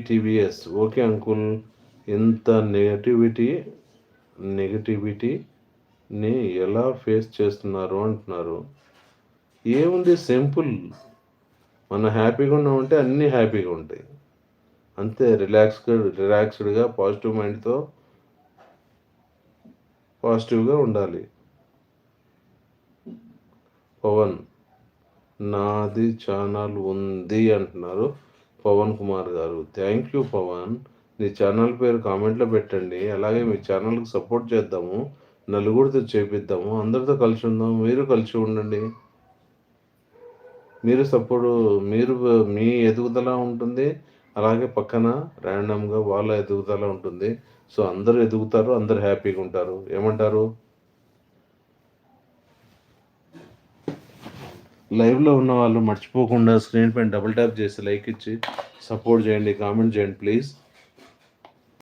TVS okay uncle. ఇంత నెగటివిటీని ఎలా face చేస్తున్నారు అంటున్నారు. ఏముంది, సింపుల్. మనం హ్యాపీగా ఉన్నామంటే అన్నీ హ్యాపీగా ఉంటాయి అంతే. రిలాక్స్డ్గా పాజిటివ్ మైండ్తో పాజిటివ్గా ఉండాలి. పవన్, నాది ఛానల్ ఉంది అంటున్నారు పవన్ కుమార్ గారు. Thank you Pavan. మీ ఛానల్ పేరు కామెంట్లో పెట్టండి. అలాగే మీ ఛానల్కి సపోర్ట్ చేద్దాము, నలుగురితో చేపిద్దాము, అందరితో కలిసి ఉందాము. మీరు కలిసి ఉండండి. మీరు మీ ఎదుగుదల ఉంటుంది, అలాగే పక్కన ర్యాండమ్గా వాళ్ళ ఎదుగుదల ఉంటుంది. సో అందరూ ఎదుగుతారు, అందరూ హ్యాపీగా ఉంటారు. ఏమంటారు? లైవ్లో ఉన్న వాళ్ళు మర్చిపోకుండా స్క్రీన్ పైన డబుల్ ట్యాప్ చేసి లైక్ ఇచ్చి సపోర్ట్ చేయండి, కామెంట్ చేయండి ప్లీజ్.